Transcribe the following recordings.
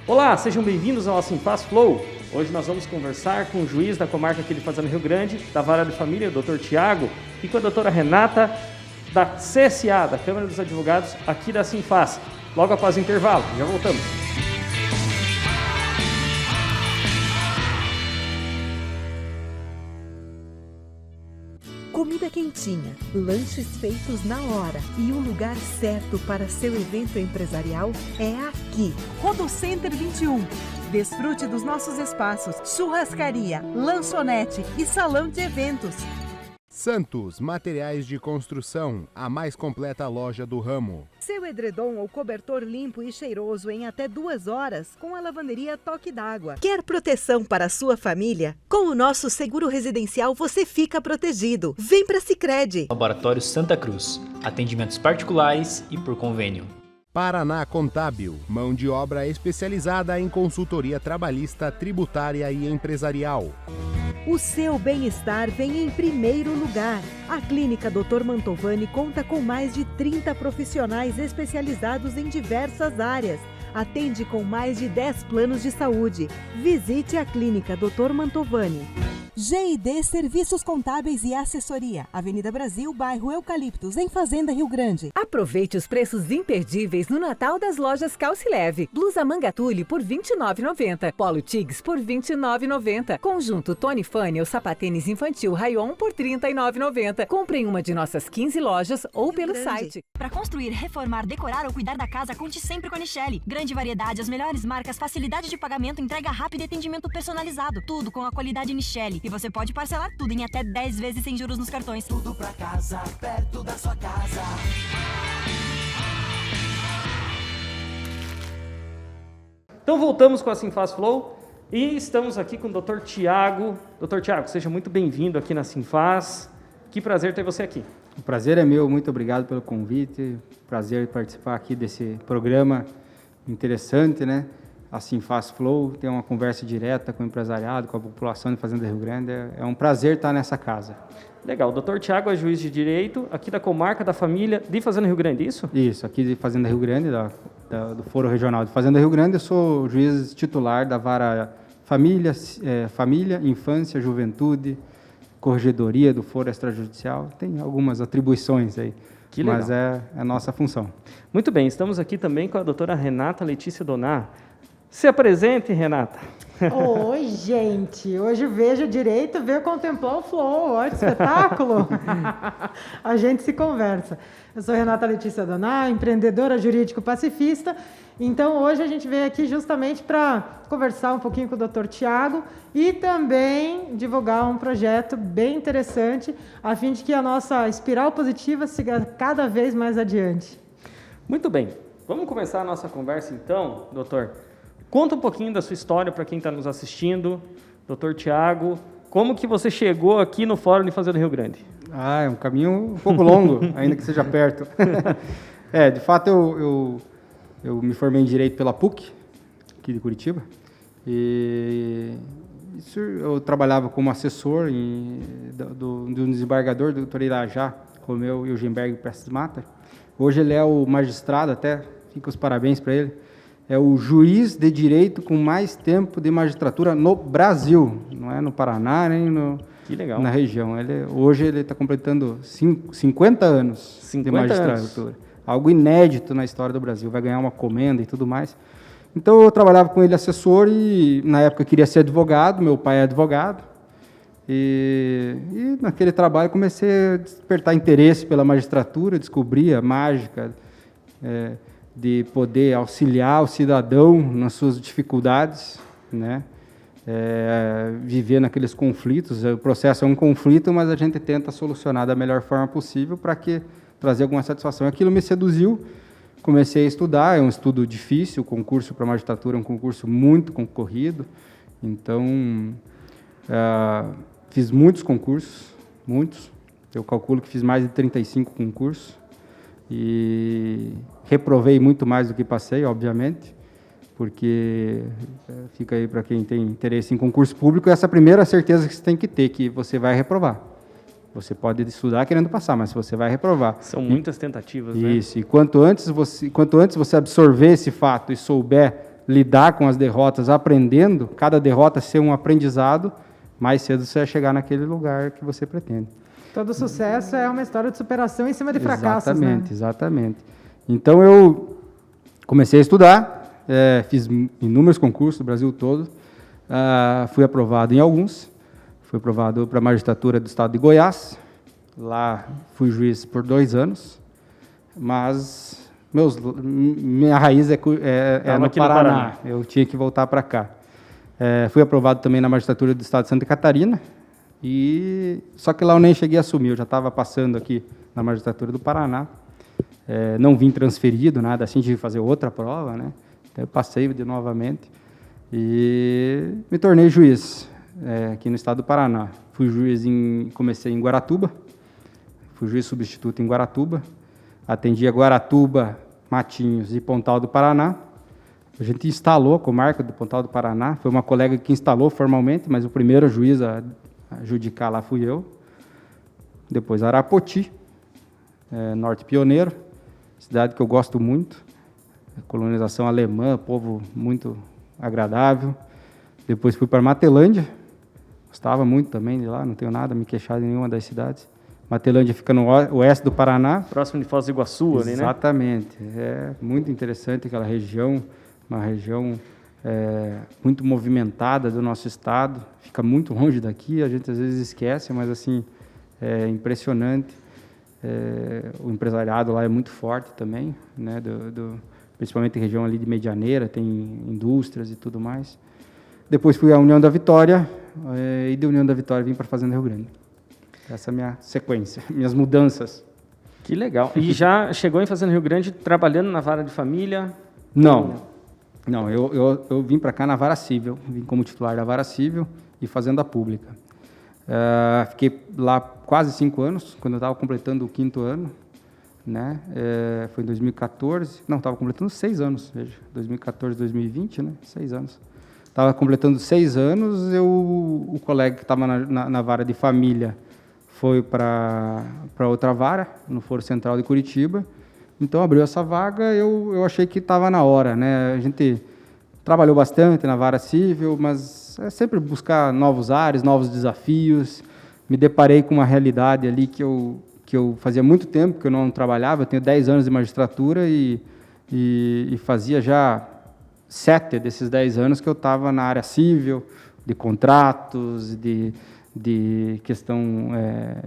Olá, sejam bem-vindos ao Assim Faz Flow. Hoje nós vamos conversar com o juiz da comarca aqui de Fazenda Rio Grande, da Vara de Família, o Dr. Tiago, e com a doutora Renata, da CSA, da Câmara dos Advogados, aqui da Assim Faz. Logo após o intervalo, já voltamos. Comida quentinha, lanches feitos na hora e o lugar certo para seu evento empresarial é aqui. Rodocenter 21. Desfrute dos nossos espaços, churrascaria, lanchonete e salão de eventos. Santos Materiais de Construção, a mais completa loja do ramo. Seu edredom ou cobertor limpo e cheiroso em até 2 horas com a lavanderia Toque d'Água. Quer proteção para a sua família? Com o nosso seguro residencial você fica protegido. Vem para Sicredi. Laboratório Santa Cruz, atendimentos particulares e por convênio. Paraná Contábil, mão de obra especializada em consultoria trabalhista, tributária e empresarial. O seu bem-estar vem em primeiro lugar. A Clínica Dr. Mantovani conta com mais de 30 profissionais especializados em diversas áreas. Atende com mais de 10 planos de saúde. Visite a Clínica Dr. Mantovani. G&D Serviços Contábeis e Assessoria, Avenida Brasil, bairro Eucaliptos, em Fazenda Rio Grande. Aproveite os preços imperdíveis no Natal das lojas Calce Leve. Blusa manga tule por R$ 29,90. Polo Tigs por R$ 29,90. Conjunto Tony Fanny ou sapatênis infantil Rayon por R$ 39,90. Compre em uma de nossas 15 lojas ou pelo site. Para construir, reformar, decorar ou cuidar da casa, conte sempre com a Nichelle. Grande variedade, as melhores marcas, facilidade de pagamento, entrega rápida e atendimento personalizado. Tudo com a qualidade Nichelle. E você pode parcelar tudo em até 10 vezes sem juros nos cartões. Tudo pra casa, perto da sua casa. Então voltamos com a Assim Faz Flow e estamos aqui com o Dr. Tiago. Dr. Tiago, seja muito bem-vindo aqui na Assim Faz. Que prazer ter você aqui. O prazer é meu, muito obrigado pelo convite. Prazer participar aqui desse programa interessante, né? Assim Faz Flow, ter uma conversa direta com o empresariado, com a população de Fazenda Rio Grande. É um prazer estar nessa casa. Legal. O Dr. Tiago é juiz de direito aqui da comarca da família de Fazenda Rio Grande, isso? Isso, aqui de Fazenda Rio Grande, do Foro Regional de Fazenda Rio Grande. Eu sou juiz titular da Vara Família, Infância, Juventude, Corregedoria do Foro Extrajudicial. Tem algumas atribuições aí. Que legal. Mas é a nossa função. Muito bem, estamos aqui também com a doutora Renata Letícia Donar. Se apresente, Renata. Oi, gente. Hoje vejo direito, veio contemplar o flow. Olha que espetáculo. A gente se conversa. Eu sou Renata Letícia Donar, empreendedora jurídico-pacifista. Então, hoje a gente veio aqui justamente para conversar um pouquinho com o Dr. Tiago e também divulgar um projeto bem interessante, a fim de que a nossa espiral positiva siga cada vez mais adiante. Muito bem. Vamos começar a nossa conversa, então, doutor. Conta um pouquinho da sua história para quem está nos assistindo, Dr. Tiago. Como que você chegou aqui no Fórum de Fazenda Rio Grande? É um caminho um pouco longo, ainda que seja perto. De fato, eu me formei em Direito pela PUC, aqui de Curitiba. E eu trabalhava como assessor do desembargador, do Dr. Irajá, Romeu Eugenberg Prestes Mata. Hoje ele é o magistrado, até fica os parabéns para ele. É o juiz de direito com mais tempo de magistratura no Brasil, não é no Paraná, nem na região. Hoje ele está completando 50 anos de magistratura. Algo inédito na história do Brasil, vai ganhar uma comenda e tudo mais. Então eu trabalhava com ele assessor e na época eu queria ser advogado, meu pai é advogado. E naquele trabalho comecei a despertar interesse pela magistratura, descobri a mágica de poder auxiliar o cidadão nas suas dificuldades, né? Viver naqueles conflitos. O processo é um conflito, mas a gente tenta solucionar da melhor forma possível para trazer alguma satisfação. Aquilo me seduziu, comecei a estudar, é um estudo difícil, o concurso para magistratura é um concurso muito concorrido, então fiz muitos concursos, muitos, eu calculo que fiz mais de 35 concursos, e reprovei muito mais do que passei, obviamente, porque fica aí para quem tem interesse em concurso público, essa é a primeira certeza que você tem que ter, que você vai reprovar. Você pode estudar querendo passar, mas você vai reprovar. São muitas tentativas, né? Isso, e quanto antes você absorver esse fato e souber lidar com as derrotas aprendendo, cada derrota ser um aprendizado, mais cedo você vai chegar naquele lugar que você pretende. Todo sucesso é uma história de superação em cima de fracassos, Exatamente, né? exatamente. Então, eu comecei a estudar, fiz inúmeros concursos do Brasil todo, fui aprovado em alguns, fui aprovado para a magistratura do estado de Goiás, lá fui juiz por 2 anos, mas minha raiz é no Paraná, eu tinha que voltar para cá. Fui aprovado também na magistratura do estado de Santa Catarina, só que lá eu nem cheguei a assumir, eu já estava passando aqui na magistratura do Paraná, não vim transferido, nada assim, tive que fazer outra prova, né? Então eu passei novamente e me tornei juiz aqui no estado do Paraná. Fui juiz comecei em Guaratuba, fui juiz substituto em Guaratuba, atendia Guaratuba, Matinhos e Pontal do Paraná. A gente instalou a comarca do Pontal do Paraná, foi uma colega que instalou formalmente, mas o primeiro juiz a adjudicar lá fui eu. Depois Arapoti, Norte Pioneiro, cidade que eu gosto muito, colonização alemã, povo muito agradável. Depois fui para Matelândia, gostava muito também de lá, não tenho nada a me queixar de nenhuma das cidades. Matelândia fica no oeste do Paraná. Próximo de Foz do Iguaçu, ali, né? Exatamente, é muito interessante aquela região, uma região muito movimentada do nosso estado, fica muito longe daqui, a gente às vezes esquece, mas assim, é impressionante. O empresariado lá é muito forte também, né, principalmente a região ali de Medianeira, tem indústrias e tudo mais. Depois fui à União da Vitória, e da União da Vitória vim para a Fazenda Rio Grande. Essa é a minha sequência, minhas mudanças. Que legal. E já chegou em Fazenda Rio Grande trabalhando na vara de família? Não, eu vim para cá na vara civil, vim como titular da vara civil e fazenda pública. Fiquei lá quase 5 anos, quando eu estava completando o 5º ano, né? Foi em 2014, não, estava completando 6 anos, veja, 2014, 2020, né? 6 anos. Estava completando 6 anos, o colega que estava na vara de família foi para outra vara, no Foro Central de Curitiba. Então, abriu essa vaga, eu achei que estava na hora, né? A gente trabalhou bastante na vara civil, mas é sempre buscar novos ares, novos desafios. Me deparei com uma realidade ali que eu fazia muito tempo que eu não trabalhava, eu tenho 10 anos de magistratura e fazia já 7 desses 10 anos que eu estava na área civil, de contratos, de questão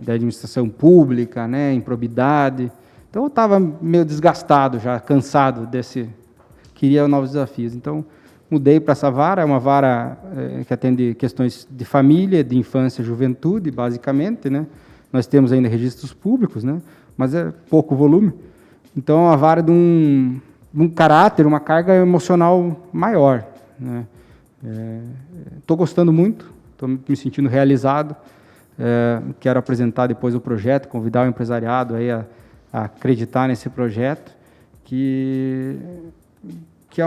da administração pública, né, improbidade. Então, eu estava meio desgastado já, cansado queria novos desafios. Então, mudei para essa vara, é uma vara que atende questões de família, de infância e juventude, basicamente, né. Nós temos ainda registros públicos, né, mas é pouco volume. Então, é uma vara de um caráter, uma carga emocional maior, né. Estou gostando muito, estou me sentindo realizado. Quero apresentar depois o projeto, convidar o empresariado aí a acreditar nesse projeto, que é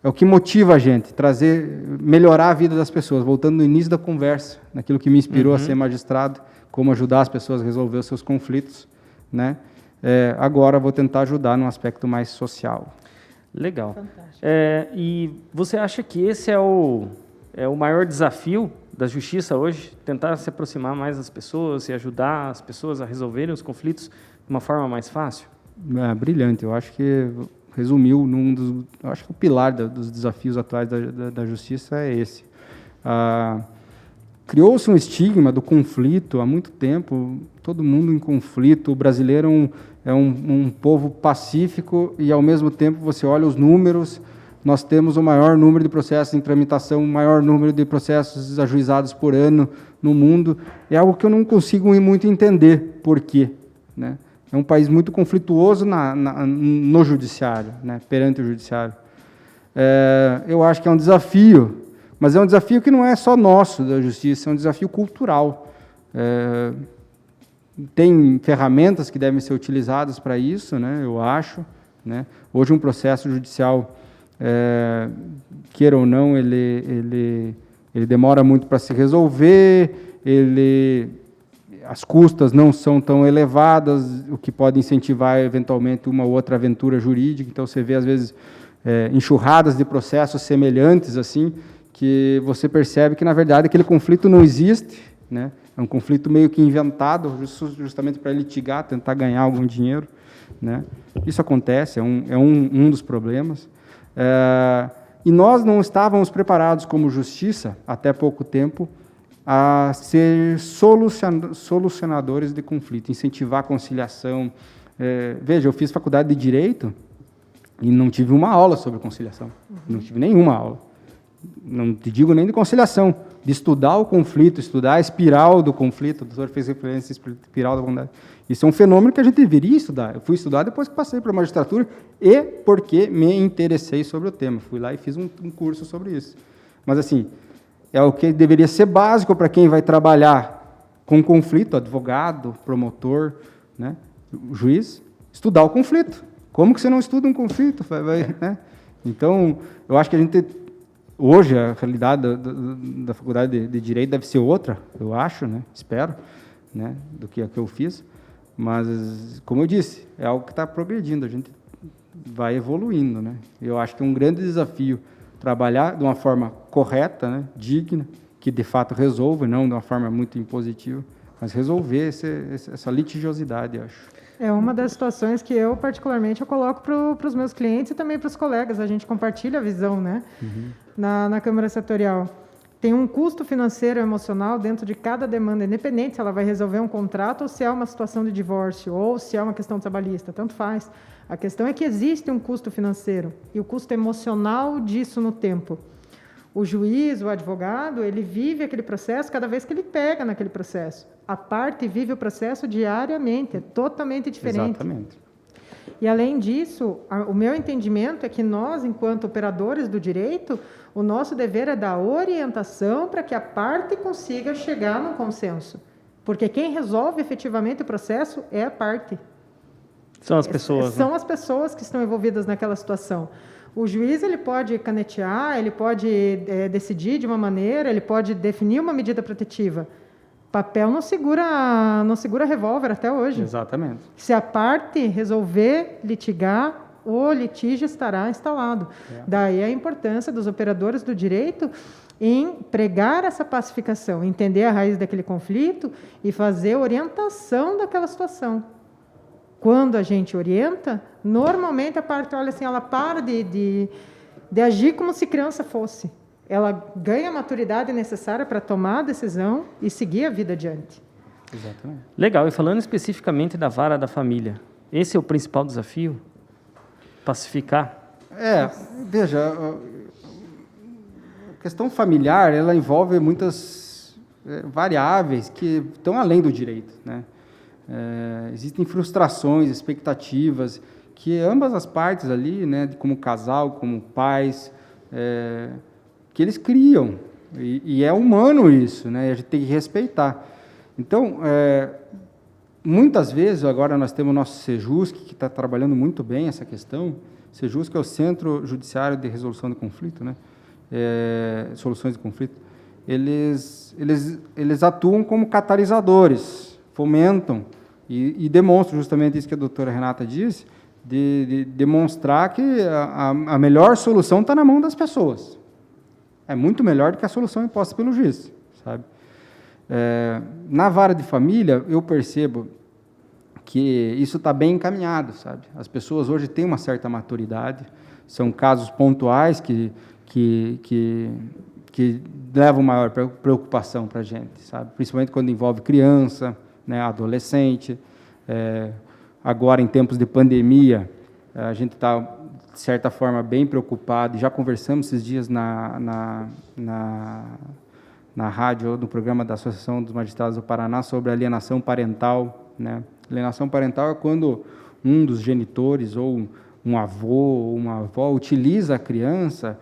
o que motiva a gente, melhorar a vida das pessoas, voltando no início da conversa, naquilo que me inspirou a ser magistrado, como ajudar as pessoas a resolver os seus conflitos, né? Agora vou tentar ajudar num aspecto mais social. Legal. E você acha que esse é o maior desafio da justiça hoje, tentar se aproximar mais das pessoas e ajudar as pessoas a resolverem os conflitos de uma forma mais fácil? Brilhante, eu acho que resumiu eu acho que o pilar dos desafios atuais da justiça é esse. Criou-se um estigma do conflito há muito tempo, todo mundo em conflito, o brasileiro é um povo pacífico e, ao mesmo tempo, você olha os números, nós temos o maior número de processos em tramitação, o maior número de processos ajuizados por ano no mundo. É algo que eu não consigo muito entender por quê, né? É um país muito conflituoso no judiciário, né? Perante o judiciário. Eu acho que é um desafio, mas é um desafio que não é só nosso, da justiça, é um desafio cultural. Tem ferramentas que devem ser utilizadas para isso, né? Eu acho, né? Hoje um processo judicial, queira ou não, ele demora muito para se resolver, as custas não são tão elevadas, o que pode incentivar, eventualmente, uma ou outra aventura jurídica. Então, você vê, às vezes, enxurradas de processos semelhantes, assim, que você percebe que, na verdade, aquele conflito não existe, né? É um conflito meio que inventado, justamente para litigar, tentar ganhar algum dinheiro, né? Isso acontece, é um dos problemas. E nós não estávamos preparados, como justiça, até pouco tempo, a ser solucionadores de conflito, incentivar a conciliação. Veja, eu fiz faculdade de Direito e não tive uma aula sobre conciliação, não tive nenhuma aula. Não te digo nem de conciliação, de estudar o conflito, estudar a espiral do conflito. O doutor fez referência à espiral da bondade. Isso é um fenômeno que a gente deveria estudar. Eu fui estudar depois que passei para a magistratura e porque me interessei sobre o tema. Fui lá e fiz um curso sobre isso. Mas, assim, é o que deveria ser básico para quem vai trabalhar com conflito, advogado, promotor, né, juiz, estudar o conflito. Como que você não estuda um conflito? Né? Então, eu acho que a gente... Hoje, a realidade da faculdade de Direito deve ser outra, eu acho, né? Espero, né? Do que a que eu fiz. Mas, como eu disse, é algo que está progredindo, a gente vai evoluindo, né? Eu acho que é um grande desafio trabalhar de uma forma correta, né? Digna, que de fato resolva, não de uma forma muito impositiva, mas resolver essa litigiosidade, eu acho. É uma das situações que eu, particularmente, eu coloco para os meus clientes e também para os colegas. A gente compartilha a visão, né? Na Câmara Setorial. Tem um custo financeiro e emocional dentro de cada demanda, independente se ela vai resolver um contrato ou se é uma situação de divórcio ou se é uma questão trabalhista, tanto faz. A questão é que existe um custo financeiro e o custo emocional disso no tempo. O juiz, o advogado, ele vive aquele processo cada vez que ele pega naquele processo. A parte vive o processo diariamente, é totalmente diferente. Exatamente. E, além disso, o meu entendimento é que nós, enquanto operadores do direito, o nosso dever é dar orientação para que a parte consiga chegar num consenso. Porque quem resolve efetivamente o processo é a parte. São as pessoas. São as pessoas que estão envolvidas naquela situação. O juiz ele pode canetear, ele pode decidir de uma maneira, ele pode definir uma medida protetiva. Papel não segura revólver até hoje. Exatamente. Se a parte resolver litigar, o litígio estará instalado. Daí a importância dos operadores do direito em pregar essa pacificação, entender a raiz daquele conflito e fazer orientação daquela situação. Quando a gente orienta, normalmente a parte olha assim, ela para de agir como se criança fosse. Ela ganha a maturidade necessária para tomar a decisão e seguir a vida adiante. Exatamente. Legal. E falando especificamente da vara da família, esse é o principal desafio? Pacificar? Veja, a questão familiar, ela envolve muitas variáveis que estão além do direito, né? Existem frustrações, expectativas que ambas as partes ali, né, como casal, como pais, que eles criam, e é humano isso, né? A gente tem que respeitar. Então, muitas vezes, agora nós temos o nosso Sejusc, que está trabalhando muito bem essa questão. Sejusc é o Centro Judiciário de Resolução de Conflito, né? Soluções de conflito. Eles atuam como catalisadores, fomentam e demonstram justamente isso que a doutora Renata disse, de demonstrar que a melhor solução está na mão das pessoas. É muito melhor do que a solução imposta pelo juiz, sabe? Na vara de família, eu percebo que isso está bem encaminhado, sabe? As pessoas hoje têm uma certa maturidade, são casos pontuais que levam maior preocupação para a gente, sabe? Principalmente quando envolve criança, né, adolescente. Agora, em tempos de pandemia, a gente está, de certa forma, bem preocupado. Já conversamos esses dias na rádio, no programa da Associação dos Magistrados do Paraná, sobre alienação parental, né? Alienação parental é quando um dos genitores, ou um avô, ou uma avó, utiliza a criança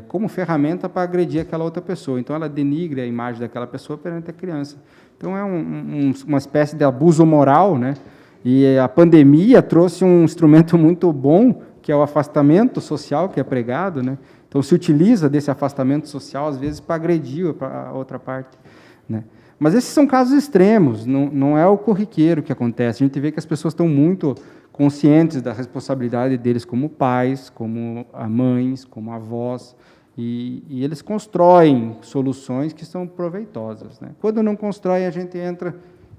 como ferramenta para agredir aquela outra pessoa. Então, ela denigre a imagem daquela pessoa perante a criança. Então, é uma espécie de abuso moral, né? E a pandemia trouxe um instrumento muito bom, que é o afastamento social, que é pregado, né? Então, se utiliza desse afastamento social, às vezes, para agredir a outra parte, né? Mas esses são casos extremos, não é o corriqueiro que acontece. A gente vê que as pessoas estão muito conscientes da responsabilidade deles como pais, como mães, como avós, e eles constroem soluções que são proveitosas, né? Quando não constroem, a gente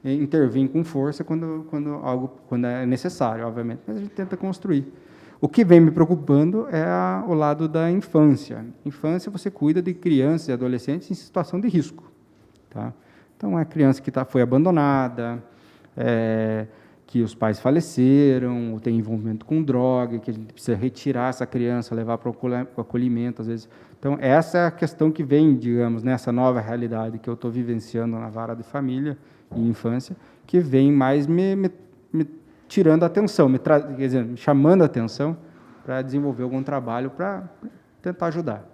intervém com força quando é necessário, obviamente, mas a gente tenta construir. O que vem me preocupando é o lado da infância. Infância, você cuida de crianças e adolescentes em situação de risco. Tá? Então, é criança que foi abandonada, que os pais faleceram, ou tem envolvimento com droga, que a gente precisa retirar essa criança, levar para o acolhimento, às vezes. Então, essa é a questão que vem, digamos, nessa nova realidade que eu estou vivenciando na vara de família e infância, que vem mais me tirando a atenção, quer dizer, me chamando a atenção para desenvolver algum trabalho para tentar ajudar.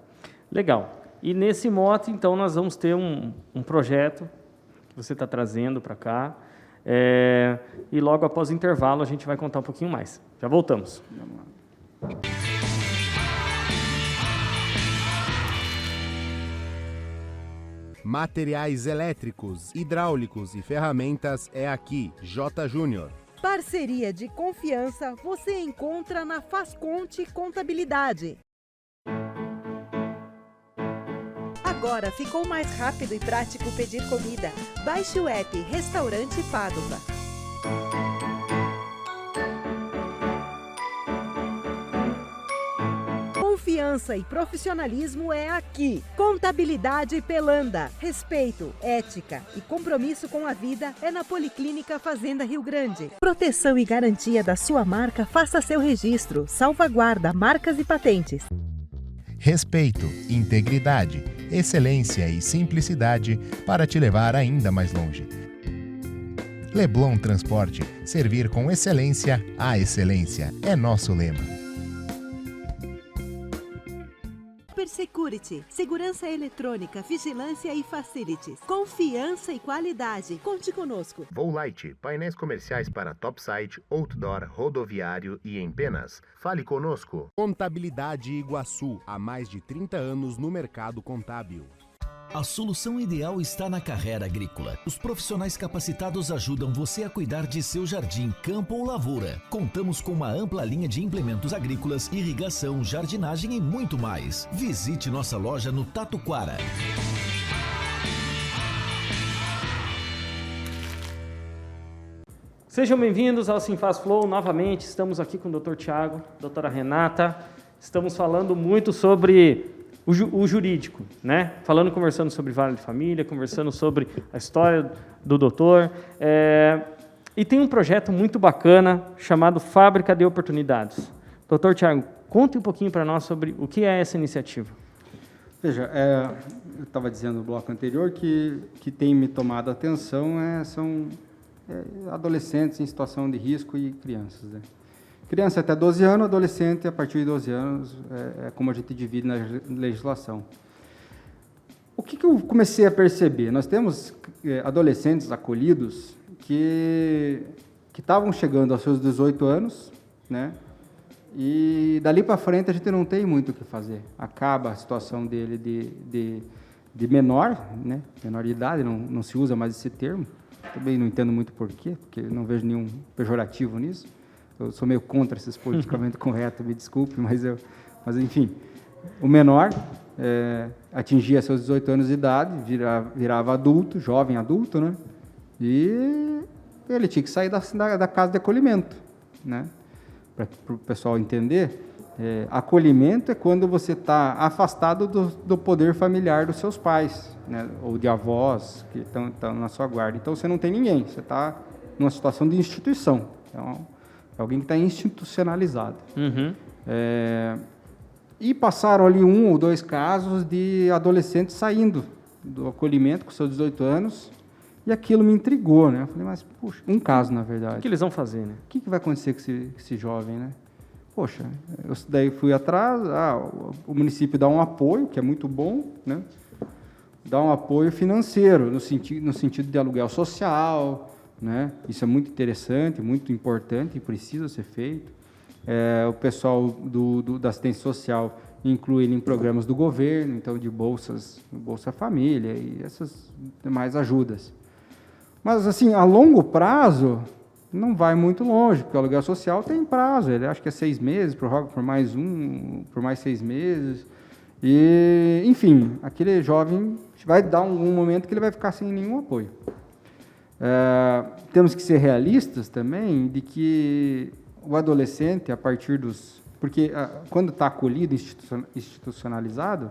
Legal. E nesse mote, então, nós vamos ter um projeto que você está trazendo para cá, e logo após o intervalo a gente vai contar um pouquinho mais. Já voltamos. Vamos lá. Materiais elétricos, hidráulicos e ferramentas é aqui, J. Júnior. Parceria de confiança você encontra na Fazconte Contabilidade. Agora ficou mais rápido e prático pedir comida. Baixe o app Restaurante Padova. Confiança e profissionalismo é aqui. Contabilidade Pelanda. Respeito, ética e compromisso com a vida é na Policlínica Fazenda Rio Grande. Proteção e garantia da sua marca, faça seu registro. Salvaguarda marcas e patentes. Respeito, integridade, excelência e simplicidade para te levar ainda mais longe. Leblon Transporte, servir com excelência a excelência é nosso lema. Security, segurança eletrônica, vigilância e facilities. Confiança e qualidade. Conte conosco. Volite, painéis comerciais para topside, outdoor, rodoviário e em penas. Fale conosco. Contabilidade Iguaçu, há mais de 30 anos no mercado contábil. A solução ideal está na Carrera Agrícola. Os profissionais capacitados ajudam você a cuidar de seu jardim, campo ou lavoura. Contamos com uma ampla linha de implementos agrícolas, irrigação, jardinagem e muito mais. Visite nossa loja no Tatuquara. Sejam bem-vindos ao Sinfaz Flow. Novamente, estamos aqui com o Dr. Tiago, doutora Renata. Estamos falando muito sobre o jurídico, né? Conversando sobre vara de família, conversando sobre a história do doutor. E tem um projeto muito bacana chamado Fábrica de Oportunidades. Doutor Tiago, conte um pouquinho para nós sobre o que é essa iniciativa. Veja, eu estava dizendo no bloco anterior que tem me tomado a atenção são adolescentes em situação de risco e crianças, né? Criança até 12 anos, adolescente a partir de 12 anos, como a gente divide na legislação. O que eu comecei a perceber? Nós temos adolescentes acolhidos que estavam chegando aos seus 18 anos, né? E dali para frente a gente não tem muito o que fazer. Acaba a situação dele de menor, né? Menor de idade, não se usa mais esse termo. Também não entendo muito por quê, porque não vejo nenhum pejorativo nisso. Eu sou meio contra esses politicamente corretos, me desculpe, mas enfim, o menor atingia seus 18 anos de idade, virava adulto, jovem adulto, né? E ele tinha que sair da casa de acolhimento, né? Para o pessoal entender, acolhimento é quando você está afastado do poder familiar dos seus pais, né? Ou de avós que estão na sua guarda. Então, você não tem ninguém, você está numa situação de instituição. Então, alguém que está institucionalizado. Uhum. E passaram ali 1 ou 2 casos de adolescentes saindo do acolhimento com seus 18 anos, e aquilo me intrigou, né? Eu falei, mas, puxa, um caso, na verdade. O que eles vão fazer, né? O que vai acontecer com esse jovem, né? Poxa, eu daí fui atrás, o município dá um apoio, que é muito bom, né? Dá um apoio financeiro, no sentido de aluguel social, né? Isso é muito interessante, muito importante e precisa ser feito. O pessoal da assistência social inclui ele em programas do governo, então de Bolsa Família e essas demais ajudas. Mas, assim, a longo prazo, não vai muito longe, porque o aluguel social tem prazo, ele acha que é 6 meses, prorroga por mais 6 meses. E, enfim, aquele jovem vai dar um momento que ele vai ficar sem nenhum apoio. Temos que ser realistas também de que o adolescente, a partir dos... Porque quando está acolhido, institucionalizado,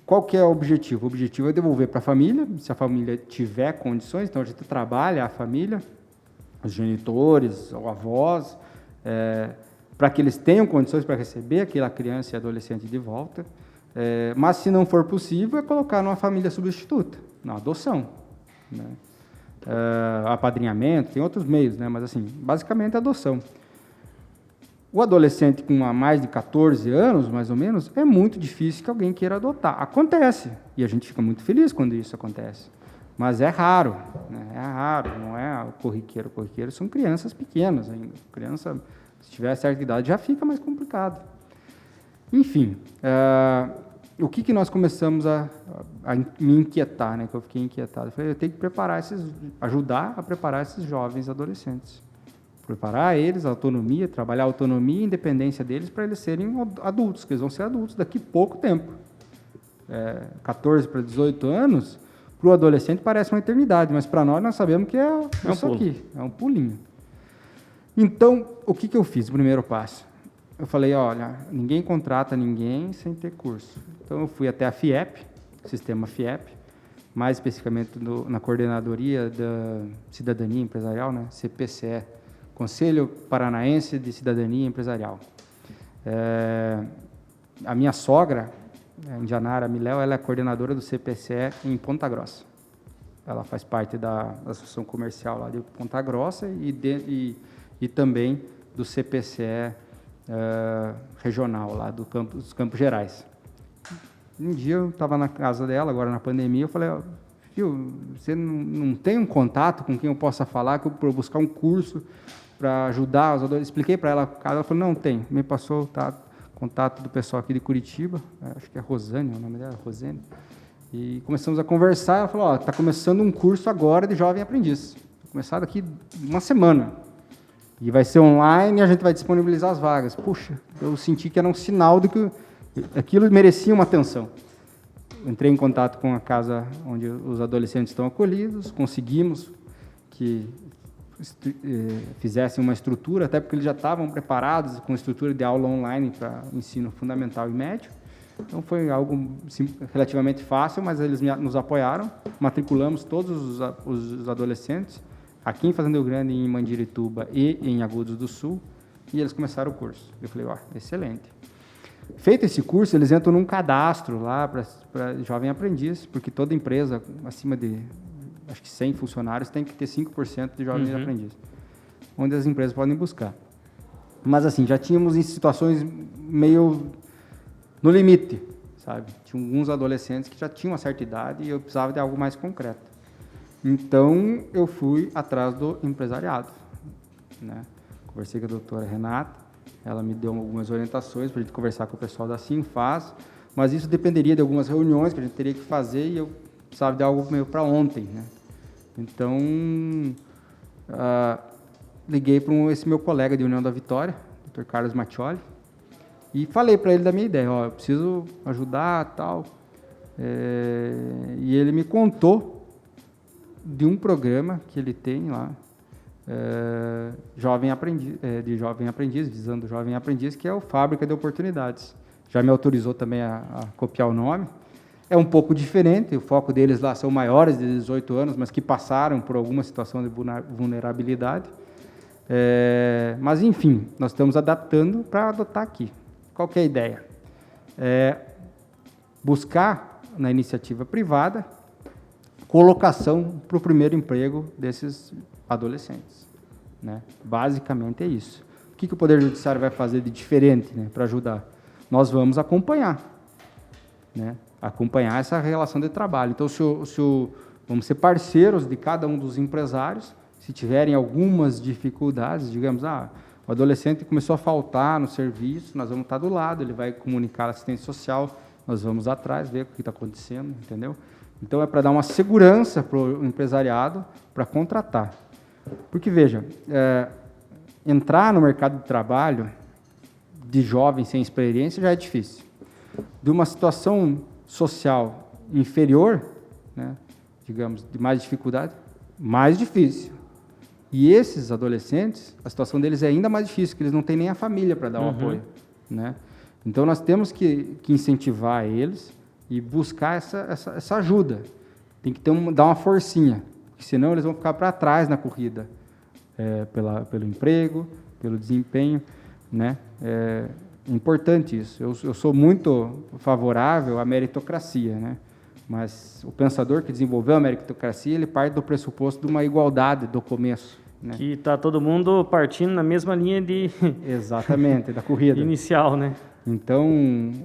qual que é o objetivo? O objetivo é devolver para a família, se a família tiver condições, então a gente trabalha a família, os genitores, os avós, para que eles tenham condições para receber aquela criança e adolescente de volta. Mas, se não for possível, é colocar numa família substituta, na adoção, né? Apadrinhamento, tem outros meios, né? Mas, assim, basicamente, adoção. O adolescente com mais de 14 anos, mais ou menos, é muito difícil que alguém queira adotar. Acontece, e a gente fica muito feliz quando isso acontece. Mas é raro, né? É raro, não é o corriqueiro. O corriqueiro são crianças pequenas ainda. Criança, se tiver certa idade, já fica mais complicado. Enfim, o que nós começamos a me inquietar, né? Que eu fiquei inquietado. Eu falei, eu tenho que ajudar a preparar esses jovens adolescentes. Preparar eles, a autonomia, trabalhar a autonomia e a independência deles para eles serem adultos, que eles vão ser adultos daqui a pouco tempo. 14 para 18 anos, para o adolescente parece uma eternidade, mas para nós sabemos que é isso aqui, é um pulinho. Então, o que eu fiz, o primeiro passo? Eu falei, olha, ninguém contrata ninguém sem ter curso. Então, eu fui até a FIEP, sistema FIEP, mais especificamente na coordenadoria da cidadania empresarial, né, CPCE, Conselho Paranaense de Cidadania Empresarial. A minha sogra, a Indianara Miléu, ela é coordenadora do CPCE em Ponta Grossa. Ela faz parte da Associação Comercial lá de Ponta Grossa e também do CPCE regional lá dos Campos Gerais. Um dia eu estava na casa dela, agora na pandemia, eu falei, filho, você não tem um contato com quem eu possa falar, que eu vou buscar um curso para ajudar os adolescentes? Expliquei para ela, ela falou, não tem. Me passou o contato do pessoal aqui de Curitiba, acho que é Rosane, o nome dela, Rosane. E começamos a conversar, ela falou, está começando um curso agora de jovem aprendiz. Vai começar daqui uma semana. E vai ser online e a gente vai disponibilizar as vagas. Puxa, eu senti que era um sinal de que aquilo merecia uma atenção. Entrei em contato com a casa onde os adolescentes estão acolhidos, conseguimos que fizessem uma estrutura, até porque eles já estavam preparados com estrutura de aula online para ensino fundamental e médio. Então, foi algo relativamente fácil, mas eles nos apoiaram. Matriculamos todos os adolescentes, aqui em Fazenda Rio Grande, em Mandirituba e em Agudos do Sul, e eles começaram o curso. Eu falei, excelente. Feito esse curso, eles entram num cadastro lá para jovem aprendiz, porque toda empresa acima de, acho que 100 funcionários tem que ter 5% de jovens aprendiz, onde as empresas podem buscar. Mas, assim, já tínhamos em situações meio no limite, sabe? Tinha alguns adolescentes que já tinham uma certa idade e eu precisava de algo mais concreto. Então, eu fui atrás do empresariado, né? Conversei com a doutora Renata, ela me deu algumas orientações para a gente conversar com o pessoal da Simfaz, mas isso dependeria de algumas reuniões que a gente teria que fazer e eu precisava de algo meio para ontem, né? Então, liguei para esse meu colega de União da Vitória, Dr. Carlos Mattioli, e falei para ele da minha ideia, eu preciso ajudar, tal. E ele me contou de um programa que ele tem lá, de jovem aprendiz, visando jovem aprendiz, que é o Fábrica de Oportunidades. Já me autorizou também a copiar o nome. É um pouco diferente, o foco deles lá são maiores de 18 anos, mas que passaram por alguma situação de vulnerabilidade. Mas, enfim, nós estamos adaptando para adotar aqui. Qual que é a ideia? Buscar, na iniciativa privada, colocação para o primeiro emprego desses adolescentes, né? Basicamente é isso. O que o Poder Judiciário vai fazer de diferente, né, para ajudar? Nós vamos acompanhar, né? Acompanhar essa relação de trabalho. Então, vamos ser parceiros de cada um dos empresários. Se tiverem algumas dificuldades, digamos, o adolescente começou a faltar no serviço, nós vamos estar do lado, ele vai comunicar à assistência social, nós vamos atrás, ver o que está acontecendo, entendeu? Então, é para dar uma segurança para o empresariado, para contratar. Porque, veja, entrar no mercado de trabalho de jovem sem experiência já é difícil. De uma situação social inferior, né, digamos, de mais dificuldade, mais difícil. E esses adolescentes, a situação deles é ainda mais difícil, porque eles não têm nem a família para dar o apoio, né? Então, nós temos que incentivar eles e buscar essa ajuda. Tem que dar uma forcinha, porque senão eles vão ficar para trás na corrida, pelo emprego, pelo desempenho, né? É importante isso. Eu sou muito favorável à meritocracia, né? Mas o pensador que desenvolveu a meritocracia, ele parte do pressuposto de uma igualdade do começo, né? Que está todo mundo partindo na mesma linha de... Exatamente, da corrida. Inicial, né? Então,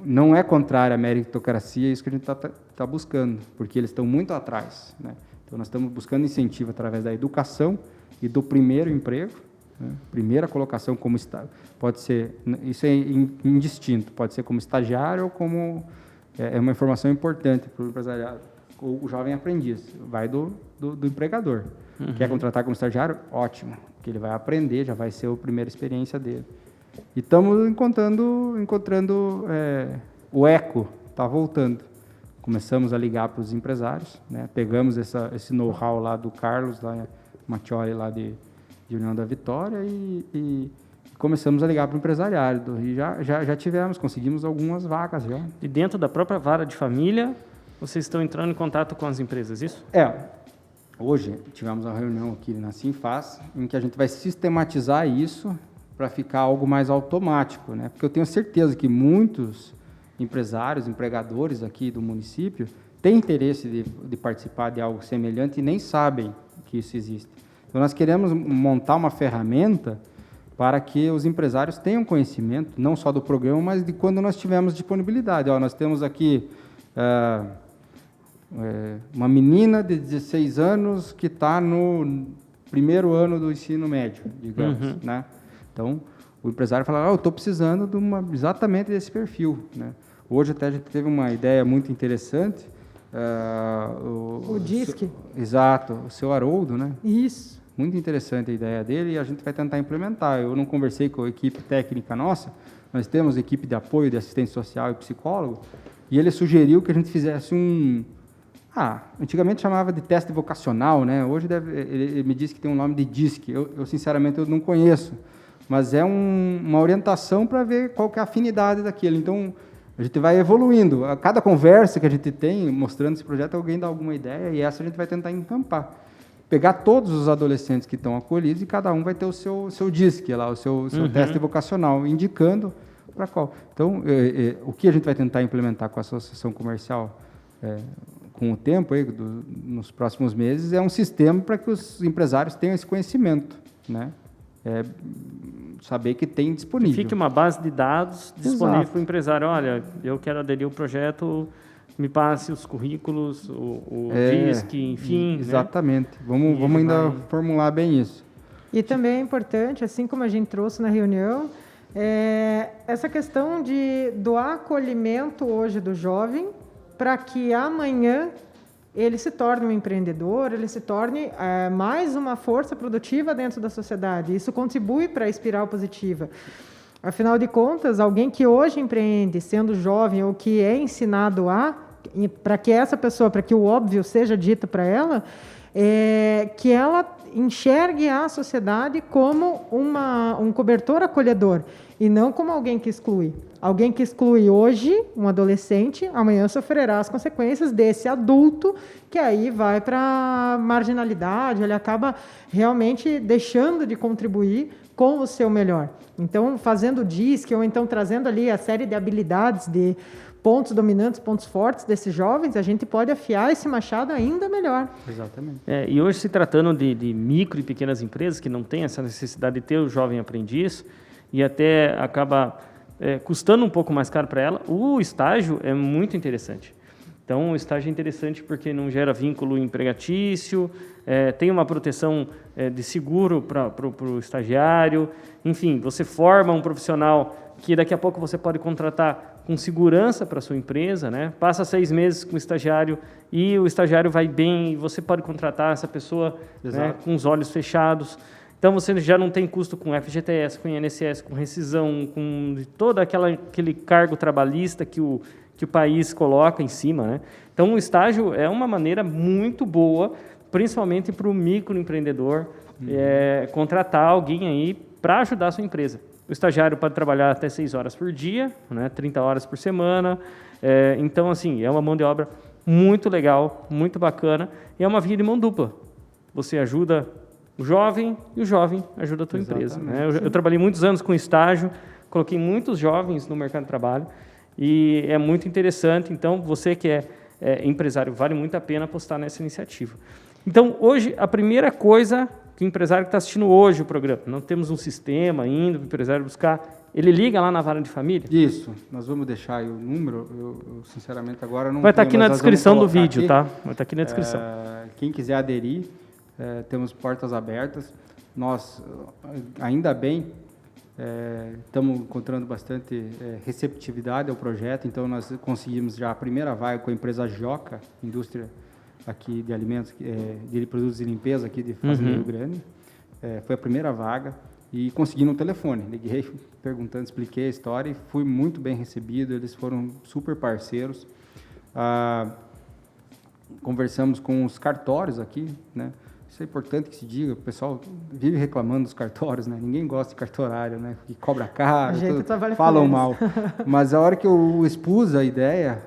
não é contrário à meritocracia isso que a gente está buscando, porque eles estão muito atrás, né? Então, nós estamos buscando incentivo através da educação e do primeiro emprego, né? Primeira colocação como pode ser, isso é indistinto, pode ser como estagiário ou como... É uma informação importante para o empresariado. O jovem aprendiz vai do empregador. Quer contratar como estagiário? Ótimo, porque ele vai aprender, já vai ser a primeira experiência dele. E estamos encontrando o eco, está voltando. Começamos a ligar para os empresários, né? Pegamos esse know-how lá do Carlos, lá Mattioli, lá de União da Vitória, e começamos a ligar para o empresariado. E já conseguimos algumas vagas já. E dentro da própria vara de família, vocês estão entrando em contato com as empresas, isso? Hoje tivemos uma reunião aqui na Sinfaz, em que a gente vai sistematizar isso para ficar algo mais automático, né? Porque eu tenho certeza que muitos empresários, empregadores aqui do município têm interesse de participar de algo semelhante e nem sabem que isso existe. Então, nós queremos montar uma ferramenta para que os empresários tenham conhecimento, não só do programa, mas de quando nós tivermos disponibilidade. Nós temos aqui uma menina de 16 anos que está no primeiro ano do ensino médio, digamos, né? Então, o empresário fala, eu estou precisando exatamente desse perfil, né? Hoje até a gente teve uma ideia muito interessante. O DISC. Exato, o seu Haroldo, né? Isso. Muito interessante a ideia dele e a gente vai tentar implementar. Eu não conversei com a equipe técnica nossa, nós temos equipe de apoio de assistente social e psicólogo, e ele sugeriu que a gente fizesse antigamente chamava de teste vocacional, né? Hoje ele me disse que tem um nome de DISC. Eu sinceramente eu não conheço, mas é uma orientação para ver qual que é a afinidade daquilo. Então, a gente vai evoluindo. A cada conversa que a gente tem, mostrando esse projeto, alguém dá alguma ideia, e essa a gente vai tentar encampar. Pegar todos os adolescentes que estão acolhidos e cada um vai ter o seu DISC, lá, o seu teste vocacional, indicando para qual. Então, o que a gente vai tentar implementar com a associação comercial com o tempo, nos próximos meses, é um sistema para que os empresários tenham esse conhecimento, né? Saber que tem disponível. Que fique uma base de dados disponível para o empresário. Olha, eu quero aderir ao projeto, me passe os currículos, o DISC, enfim. Exatamente. Né? Vamos ainda formular bem isso. E também é importante, assim como a gente trouxe na reunião, essa questão do acolhimento hoje do jovem, para que amanhã ele se torne um empreendedor, ele se torne mais uma força produtiva dentro da sociedade. Isso contribui para a espiral positiva. Afinal de contas, alguém que hoje empreende, sendo jovem ou que é ensinado para que essa pessoa, para que o óbvio seja dito para ela, que ela enxergue a sociedade como um cobertor acolhedor e não como alguém que exclui. Alguém que exclui hoje, um adolescente, amanhã sofrerá as consequências desse adulto que aí vai para a marginalidade, ele acaba realmente deixando de contribuir com o seu melhor. Então, fazendo o DISC ou então trazendo ali a série de habilidades, de pontos dominantes, pontos fortes desses jovens, a gente pode afiar esse machado ainda melhor. Exatamente. E hoje, se tratando de micro e pequenas empresas que não têm essa necessidade de ter o jovem aprendiz e até acaba custando um pouco mais caro para ela, o estágio é muito interessante. Então, o estágio é interessante porque não gera vínculo empregatício, tem uma proteção de seguro para o estagiário, enfim, você forma um profissional que daqui a pouco você pode contratar com segurança para a sua empresa, né? Passa 6 meses com o estagiário e o estagiário vai bem, e você pode contratar essa pessoa, né, com os olhos fechados. Então, você já não tem custo com FGTS, com INSS, com rescisão, com todo aquele cargo trabalhista que o país coloca em cima, né? Então, o estágio é uma maneira muito boa, principalmente para o microempreendedor, contratar alguém aí para ajudar a sua empresa. O estagiário pode trabalhar até 6 horas por dia, né, 30 horas por semana. Então, assim, é uma mão de obra muito legal, muito bacana, e é uma via de mão dupla. Você ajuda o jovem e o jovem ajuda a tua empresa, né? Eu trabalhei muitos anos com estágio, coloquei muitos jovens no mercado de trabalho e é muito interessante. Então, você que é empresário, vale muito a pena apostar nessa iniciativa. Então, hoje, a primeira coisa que o empresário que está assistindo hoje o programa, não temos um sistema ainda para o empresário buscar, ele liga lá na vara de família? Isso, nós vamos deixar aí o número, eu sinceramente agora não... Vai estar aqui na descrição do vídeo, tá? Vai estar aqui na descrição. Quem quiser aderir, temos portas abertas. Nós, ainda bem, estamos encontrando bastante receptividade ao projeto, então nós conseguimos já a primeira vaga com a empresa Joca, indústria aqui de alimentos, de produtos de limpeza aqui de Fazenda Rio Grande. Foi a primeira vaga e consegui no telefone. Liguei perguntando, expliquei a história e fui muito bem recebido, eles foram super parceiros. Conversamos com os cartórios aqui, né? Isso é importante que se diga, o pessoal vive reclamando dos cartórios, né? Ninguém gosta de cartorário, né? Que cobra caro, falam mal. Mas a hora que eu expus a ideia,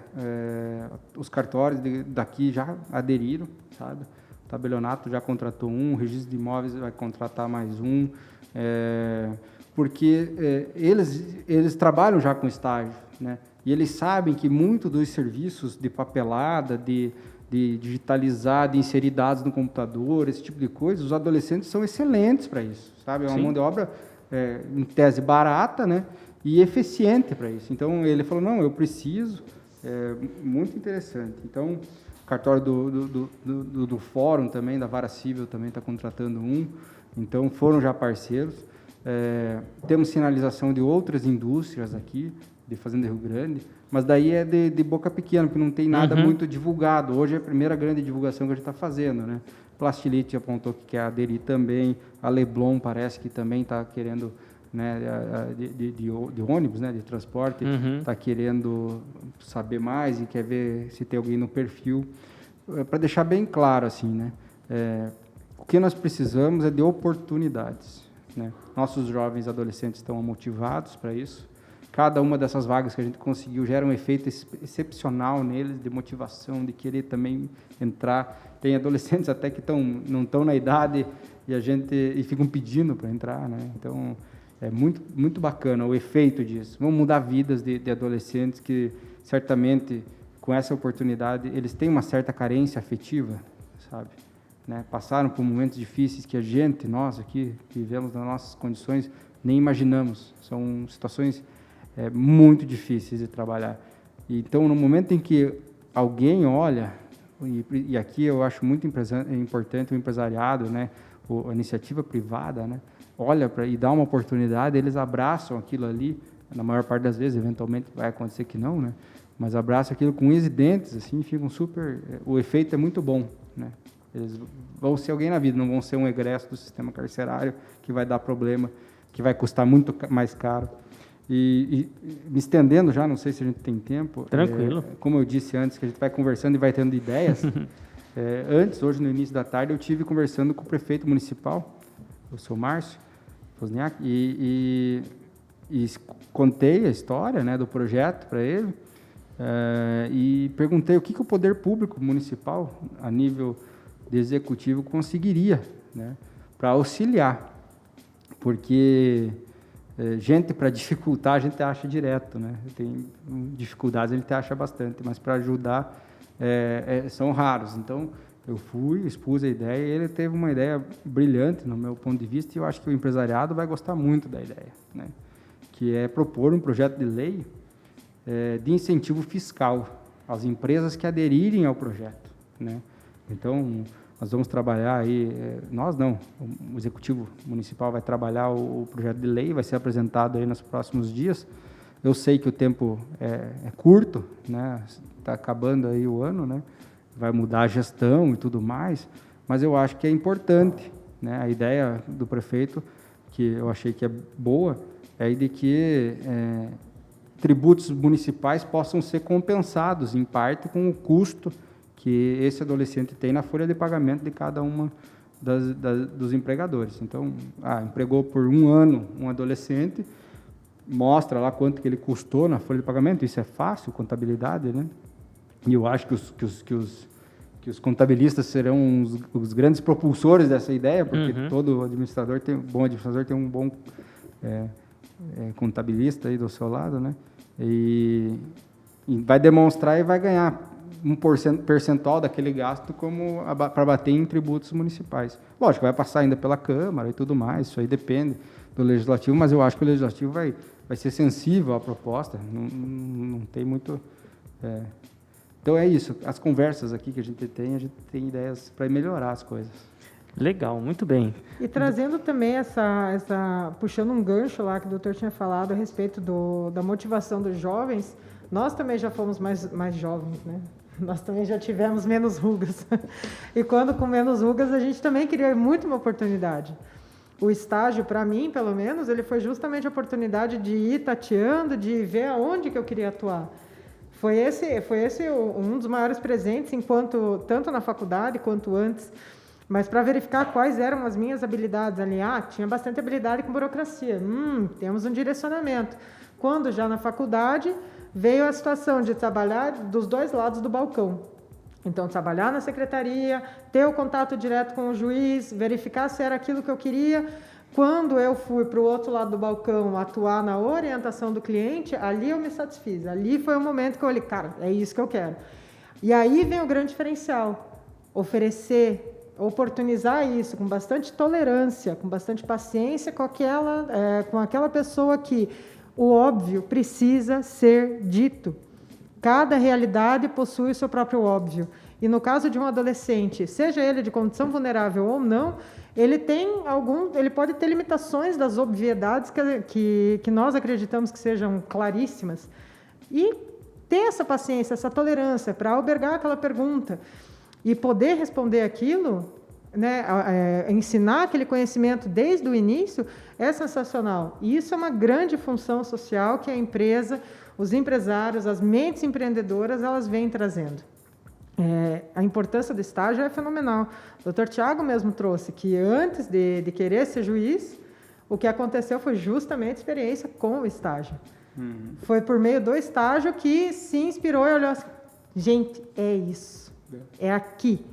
os cartórios daqui já aderiram, sabe? O tabelionato já contratou um, o registro de imóveis vai contratar mais um, porque eles trabalham já com estágio, né? E eles sabem que muito dos serviços de papelada, de digitalizar, de inserir dados no computador, esse tipo de coisa, os adolescentes são excelentes para isso, sabe? É uma mão de obra, em tese, barata, né? E eficiente para isso. Então, ele falou, não, eu preciso, muito interessante. Então, o cartório do Fórum também, da Vara Civil, também está contratando um. Então, foram já parceiros. Temos sinalização de outras indústrias aqui, de Fazenda Rio Grande, mas daí é de boca pequena, porque não tem nada muito divulgado. Hoje é a primeira grande divulgação que a gente está fazendo, né? Plastilite apontou que quer aderir também, a Leblon parece que também está querendo, né, de ônibus, né, de transporte, está querendo saber mais e quer ver se tem alguém no perfil. Para deixar bem claro, assim, né? O que nós precisamos é de oportunidades, né? Nossos jovens adolescentes estão motivados para isso. Cada uma dessas vagas que a gente conseguiu gera um efeito excepcional neles, de motivação, de querer também entrar. Tem adolescentes até que não estão na idade e ficam pedindo para entrar, né? Então, é muito, muito bacana o efeito disso. Vamos mudar vidas de adolescentes que, certamente, com essa oportunidade, eles têm uma certa carência afetiva, sabe? Né? Passaram por momentos difíceis que nós aqui, que vivemos nas nossas condições, nem imaginamos. São situações muito difíceis de trabalhar. Então, no momento em que alguém olha, e aqui eu acho muito importante o empresariado, né, a iniciativa privada, né, olha e dá uma oportunidade, eles abraçam aquilo ali, na maior parte das vezes, eventualmente vai acontecer que não, né, mas abraçam aquilo com unhas e dentes, assim, ficam super... O efeito é muito bom, né. Eles vão ser alguém na vida, não vão ser um egresso do sistema carcerário que vai dar problema, que vai custar muito mais caro. E me estendendo já, não sei se a gente tem tempo. Tranquilo. Como eu disse antes, que a gente vai conversando e vai tendo ideias. Antes, hoje, no início da tarde, eu estive conversando com o prefeito municipal, o seu Márcio Wozniak, e contei a história, né, do projeto para ele, e perguntei o que o poder público municipal, a nível de executivo, conseguiria, né, para auxiliar. Porque... gente para dificultar a gente acha direto, né? Tem dificuldades a gente acha bastante, mas para ajudar são raros. Então eu expus a ideia e ele teve uma ideia brilhante no meu ponto de vista e eu acho que o empresariado vai gostar muito da ideia, né? Que é propor um projeto de lei de incentivo fiscal às empresas que aderirem ao projeto, né? Então nós vamos trabalhar aí, nós não, o Executivo Municipal vai trabalhar o projeto de lei, vai ser apresentado aí nos próximos dias, Eu sei que o tempo é curto, né? Está acabando aí o ano, né? Vai mudar a gestão e tudo mais, mas eu acho que é importante, né? A ideia do prefeito, que eu achei que é boa, é de que tributos municipais possam ser compensados, em parte, com o custo que esse adolescente tem na folha de pagamento de cada uma dos empregadores. Então, empregou por um ano um adolescente, mostra lá quanto que ele custou na folha de pagamento, isso é fácil, contabilidade, né? E eu acho que os contabilistas serão os grandes propulsores dessa ideia, porque todo bom administrador tem um bom contabilista aí do seu lado, né? E vai demonstrar e vai ganhar um percentual daquele gasto para bater em tributos municipais. Lógico, vai passar ainda pela Câmara e tudo mais, isso aí depende do Legislativo, mas eu acho que o Legislativo vai ser sensível à proposta, não tem muito... Então é isso, as conversas aqui que a gente tem ideias para melhorar as coisas. Legal, muito bem. E trazendo também puxando um gancho lá que o doutor tinha falado a respeito da motivação dos jovens, nós também já fomos mais jovens, né? Nós também já tivemos menos rugas. E quando com menos rugas, a gente também queria muito uma oportunidade. O estágio, para mim, pelo menos, ele foi justamente a oportunidade de ir tateando, de ver aonde que eu queria atuar. Foi esse um dos maiores presentes, tanto na faculdade quanto antes, mas para verificar quais eram as minhas habilidades ali. Tinha bastante habilidade com burocracia. Temos um direcionamento. Quando já na faculdade, veio a situação de trabalhar dos dois lados do balcão. Então, trabalhar na secretaria, ter o contato direto com o juiz, verificar se era aquilo que eu queria. Quando eu fui para o outro lado do balcão atuar na orientação do cliente, ali eu me satisfiz. Ali foi o momento que eu olhei, cara, é isso que eu quero. E aí vem o grande diferencial. Oportunizar isso com bastante tolerância, com bastante paciência com aquela pessoa que o óbvio precisa ser dito. Cada realidade possui o seu próprio óbvio. E no caso de um adolescente, seja ele de condição vulnerável ou não, ele pode ter limitações das obviedades que nós acreditamos que sejam claríssimas. E ter essa paciência, essa tolerância para albergar aquela pergunta e poder responder aquilo, né, ensinar aquele conhecimento desde o início, é sensacional. E isso é uma grande função social que a empresa, os empresários, as mentes empreendedoras, elas vêm trazendo. A importância do estágio é fenomenal. O Dr. Tiago mesmo trouxe que antes de querer ser juiz, o que aconteceu foi justamente a experiência com o estágio. Foi por meio do estágio que se inspirou e olhou assim, gente, é isso, é aqui.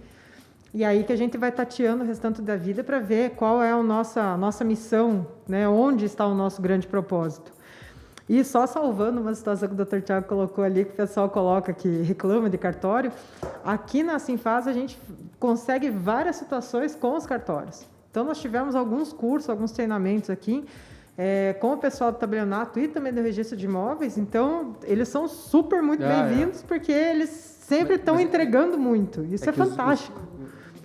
E aí que a gente vai tateando o restante da vida para ver qual é a nossa missão, né? Onde está o nosso grande propósito. E só salvando uma situação que o Dr. Tiago colocou ali, que o pessoal coloca que reclama de cartório, aqui na Sinfaz a gente consegue várias situações com os cartórios. Então, nós tivemos alguns cursos, alguns treinamentos aqui, com o pessoal do tabelionato e também do registro de imóveis. Então, eles são super muito bem-vindos, porque eles sempre estão entregando muito. Isso é fantástico.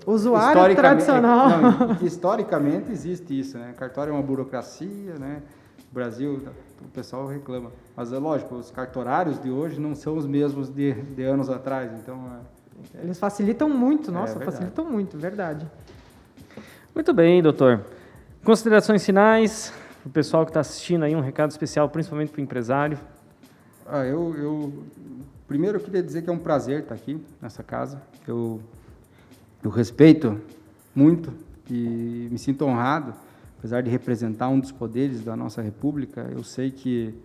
Usuário tradicional. Historicamente existe isso, né? Cartório é uma burocracia, né? O Brasil, o pessoal reclama. Mas é lógico, os cartorários de hoje não são os mesmos de anos atrás. Então, eles facilitam muito, facilitam muito, verdade. Muito bem, doutor. Considerações finais, o pessoal que está assistindo aí, um recado especial, principalmente para o empresário. Primeiro eu queria dizer que é um prazer estar aqui nessa casa. Eu respeito muito e me sinto honrado, apesar de representar um dos poderes da nossa República. Eu sei que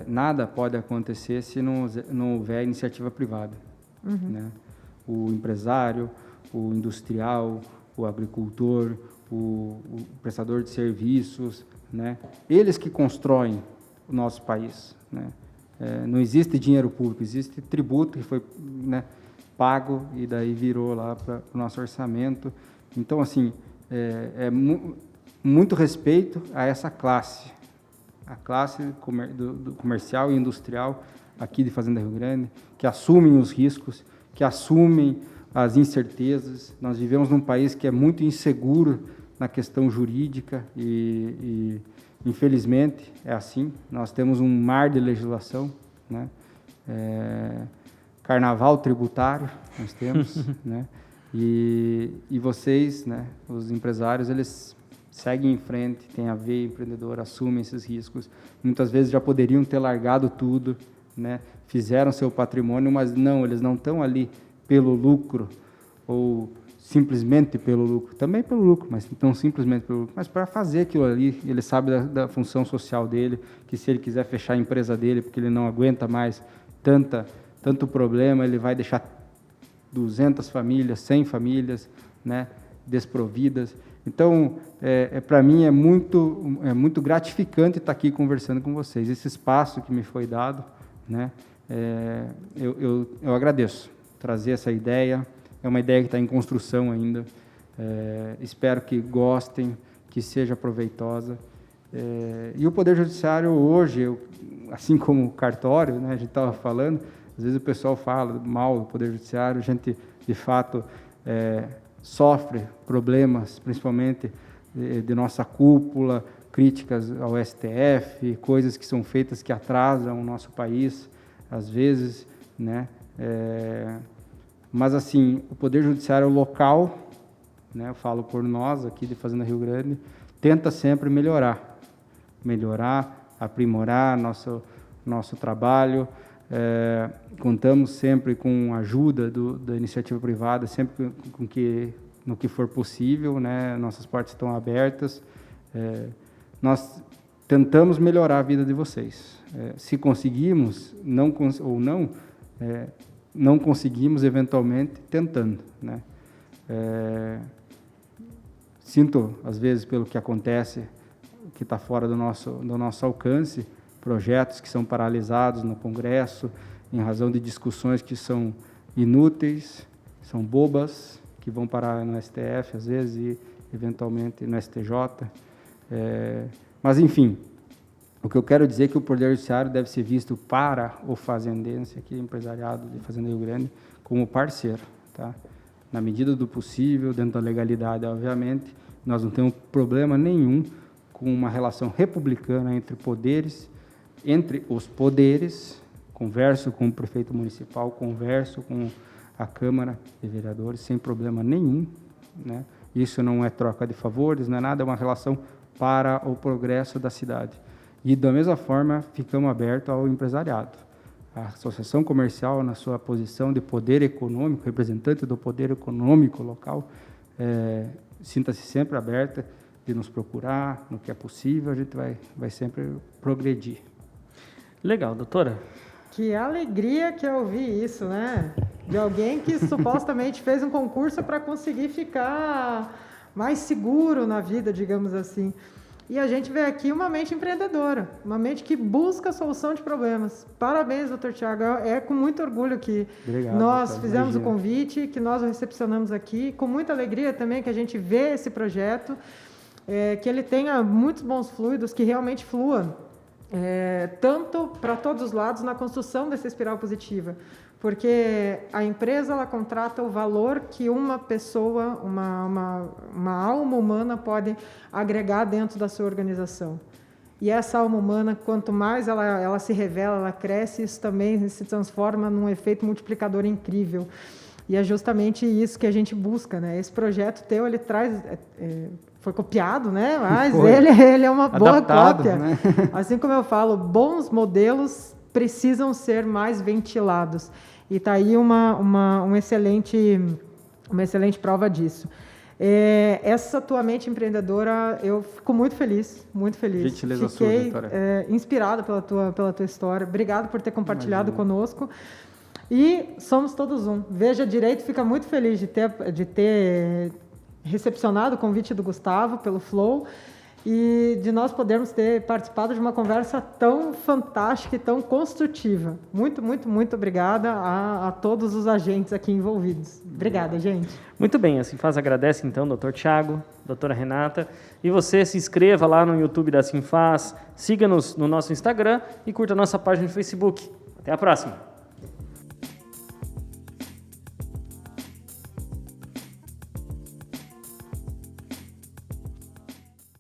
nada pode acontecer se não houver iniciativa privada. Né? O empresário, o industrial, o agricultor, o prestador de serviços, né? Eles que constroem o nosso país. Né? Não existe dinheiro público, existe tributo que foi, né, pago e daí virou lá para o nosso orçamento. Então, assim, muito respeito a essa classe, a classe do comercial e industrial aqui de Fazenda Rio Grande, que assumem os riscos, que assumem as incertezas. Nós vivemos num país que é muito inseguro na questão jurídica e Infelizmente, é assim. Nós temos um mar de legislação, né? Carnaval tributário, nós temos, né? E vocês, né, os empresários, eles seguem em frente, têm a veia empreendedora, assumem esses riscos. Muitas vezes já poderiam ter largado tudo, né? Fizeram seu patrimônio, mas não, eles não estão ali pelo lucro ou simplesmente pelo lucro, também pelo lucro, mas não simplesmente pelo lucro, mas para fazer aquilo ali. Ele sabe da função social dele, que se ele quiser fechar a empresa dele, porque ele não aguenta mais tanto problema, ele vai deixar 200 famílias, 100 famílias, né, desprovidas. Então, para mim é muito gratificante estar aqui conversando com vocês. Esse espaço que me foi dado, né, eu agradeço trazer essa ideia. É uma ideia que está em construção ainda. Espero que gostem, que seja proveitosa. E o Poder Judiciário hoje, assim como o cartório, né, a gente estava falando, às vezes o pessoal fala mal do Poder Judiciário, a gente, de fato, sofre problemas, principalmente de nossa cúpula, críticas ao STF, coisas que são feitas que atrasam o nosso país, às vezes, né? Mas, assim, o Poder Judiciário local, né, eu falo por nós aqui de Fazenda Rio Grande, tenta sempre melhorar, aprimorar nosso trabalho. Contamos sempre com a ajuda da iniciativa privada, sempre no que for possível, né, nossas portas estão abertas. Nós tentamos melhorar a vida de vocês. Se conseguimos, não conseguimos, eventualmente, tentando, né? Sinto, às vezes, pelo que acontece, que está fora do nosso alcance, projetos que são paralisados no Congresso, em razão de discussões que são inúteis, são bobas, que vão parar no STF, às vezes, e, eventualmente, no STJ. Mas, enfim, o que eu quero dizer é que o Poder Judiciário deve ser visto para o fazendense, aqui, empresariado de Fazenda Rio Grande, como parceiro, tá? Na medida do possível, dentro da legalidade, obviamente. Nós não temos problema nenhum com uma relação republicana entre os poderes. Converso com o prefeito municipal, converso com a Câmara de Vereadores, sem problema nenhum, né? Isso não é troca de favores, não é nada, é uma relação para o progresso da cidade. E, da mesma forma, ficamos abertos ao empresariado. A associação comercial, na sua posição de poder econômico, representante do poder econômico local, sinta-se sempre aberta de nos procurar, no que é possível, a gente vai sempre progredir. Legal, doutora. Que alegria que eu ouvi isso, né? De alguém que supostamente fez um concurso para conseguir ficar mais seguro na vida, digamos assim. E a gente vê aqui uma mente empreendedora, uma mente que busca a solução de problemas. Parabéns, doutor Tiago. É com muito orgulho que nós fizemos o convite, que nós o recepcionamos aqui. Com muita alegria também que a gente vê esse projeto, que ele tenha muitos bons fluidos, que realmente flua, tanto para todos os lados na construção dessa espiral positiva. Porque a empresa, ela contrata o valor que uma pessoa, uma alma humana pode agregar dentro da sua organização. E essa alma humana, quanto mais ela se revela, ela cresce, isso também se transforma num efeito multiplicador incrível. E é justamente isso que a gente busca, né? Esse projeto teu, ele traz... foi copiado, né? Mas ele é uma boa cópia. Né? Assim como eu falo, bons modelos precisam ser mais ventilados. E está aí uma excelente prova disso. Essa tua mente empreendedora, eu fico muito feliz, muito feliz. Gentileza Fiquei sua, inspirado pela tua história. Obrigado por ter compartilhado conosco. E somos todos um. Veja Direito fica muito feliz de ter recepcionado o convite do Gustavo pelo Flow e de nós podermos ter participado de uma conversa tão fantástica e tão construtiva. Muito, muito, muito obrigada a todos os agentes aqui envolvidos. Obrigada, gente. Muito bem, a Sinfaz agradece então, doutor Tiago, doutora Renata. E você se inscreva lá no YouTube da Sinfaz, siga-nos no nosso Instagram e curta a nossa página no Facebook. Até a próxima!